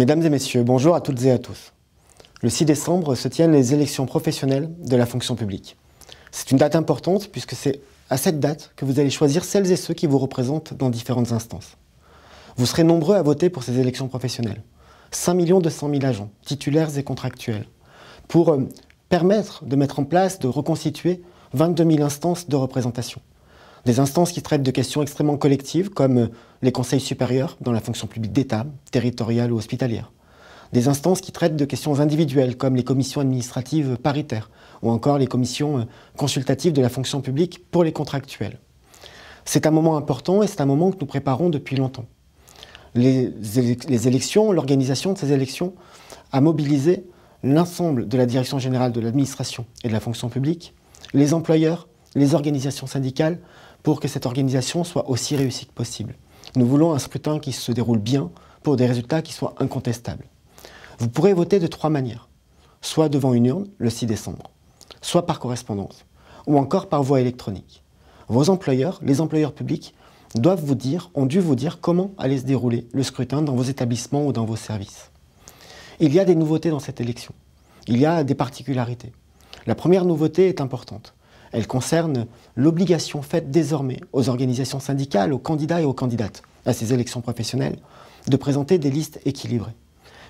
Mesdames et messieurs, bonjour à toutes et à tous. Le 6 décembre se tiennent les élections professionnelles de la fonction publique. C'est une date importante puisque c'est à cette date que vous allez choisir celles et ceux qui vous représentent dans différentes instances. Vous serez nombreux à voter pour ces élections professionnelles. 5 200 000 agents, titulaires et contractuels, pour permettre de mettre en place, de reconstituer 22 000 instances de représentation. Des instances qui traitent de questions extrêmement collectives, comme les conseils supérieurs dans la fonction publique d'État, territoriale ou hospitalière. Des instances qui traitent de questions individuelles, comme les commissions administratives paritaires, ou encore les commissions consultatives de la fonction publique pour les contractuels. C'est un moment important et c'est un moment que nous préparons depuis longtemps. Les élections, l'organisation de ces élections a mobilisé l'ensemble de la direction générale de l'administration et de la fonction publique, les employeurs, les organisations syndicales, pour que cette organisation soit aussi réussie que possible. Nous voulons un scrutin qui se déroule bien pour des résultats qui soient incontestables. Vous pourrez voter de 3 manières, soit devant une urne le 6 décembre, soit par correspondance, ou encore par voie électronique. Vos employeurs, les employeurs publics, ont dû vous dire comment allait se dérouler le scrutin dans vos établissements ou dans vos services. Il y a des nouveautés dans cette élection. Il y a des particularités. La première nouveauté est importante. Elle concerne l'obligation faite désormais aux organisations syndicales, aux candidats et aux candidates à ces élections professionnelles, de présenter des listes équilibrées.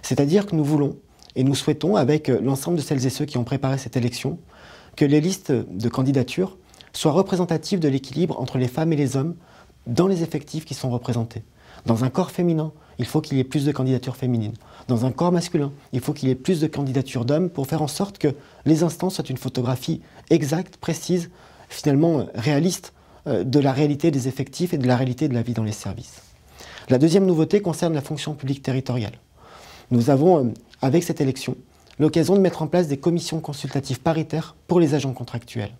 C'est-à-dire que nous voulons et nous souhaitons, avec l'ensemble de celles et ceux qui ont préparé cette élection, que les listes de candidatures soient représentatives de l'équilibre entre les femmes et les hommes dans les effectifs qui sont représentés. Dans un corps féminin, il faut qu'il y ait plus de candidatures féminines. Dans un corps masculin, il faut qu'il y ait plus de candidatures d'hommes pour faire en sorte que les instances soient une photographie exacte, précise, finalement réaliste de la réalité des effectifs et de la réalité de la vie dans les services. La deuxième nouveauté concerne la fonction publique territoriale. Nous avons, avec cette élection, l'occasion de mettre en place des commissions consultatives paritaires pour les agents contractuels.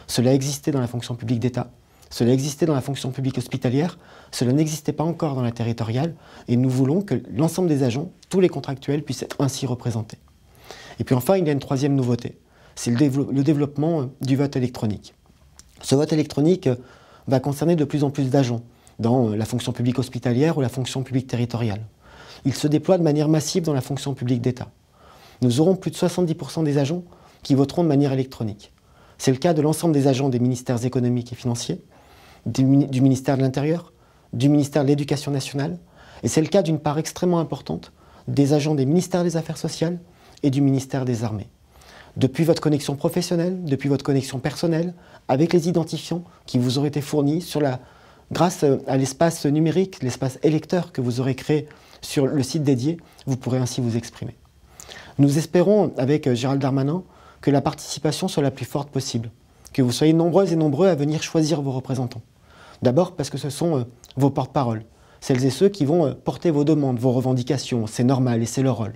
Cela existait dans la fonction publique d'État. Cela existait dans la fonction publique hospitalière, cela n'existait pas encore dans la territoriale, et nous voulons que l'ensemble des agents, tous les contractuels, puissent être ainsi représentés. Et puis enfin, il y a une troisième nouveauté, c'est le développement du vote électronique. Ce vote électronique va concerner de plus en plus d'agents dans la fonction publique hospitalière ou la fonction publique territoriale. Il se déploie de manière massive dans la fonction publique d'État. Nous aurons plus de 70% des agents qui voteront de manière électronique. C'est le cas de l'ensemble des agents des ministères économiques et financiers, du ministère de l'Intérieur, du ministère de l'Éducation nationale, et c'est le cas d'une part extrêmement importante des agents des ministères des Affaires sociales et du ministère des Armées. Depuis votre connexion professionnelle, depuis votre connexion personnelle, avec les identifiants qui vous auraient été fournis grâce à l'espace numérique, l'espace électeur que vous aurez créé sur le site dédié, vous pourrez ainsi vous exprimer. Nous espérons, avec Gérald Darmanin, que la participation soit la plus forte possible, que vous soyez nombreuses et nombreux à venir choisir vos représentants. D'abord parce que ce sont vos porte-paroles, celles et ceux qui vont porter vos demandes, vos revendications, c'est normal et c'est leur rôle.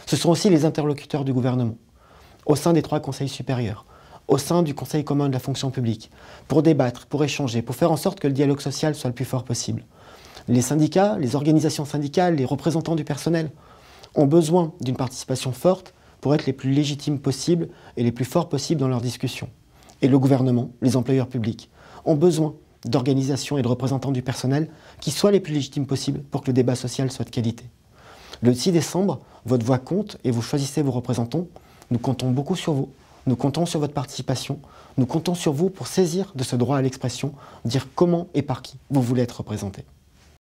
Ce sont aussi les interlocuteurs du gouvernement, au sein des 3 conseils supérieurs, au sein du Conseil commun de la fonction publique, pour débattre, pour échanger, pour faire en sorte que le dialogue social soit le plus fort possible. Les syndicats, les organisations syndicales, les représentants du personnel ont besoin d'une participation forte pour être les plus légitimes possibles et les plus forts possibles dans leurs discussions. Et le gouvernement, les employeurs publics, ont besoin d'organisations et de représentants du personnel qui soient les plus légitimes possibles pour que le débat social soit de qualité. Le 6 décembre, votre voix compte et vous choisissez vos représentants. Nous comptons beaucoup sur vous, nous comptons sur votre participation, nous comptons sur vous pour saisir de ce droit à l'expression, dire comment et par qui vous voulez être représenté.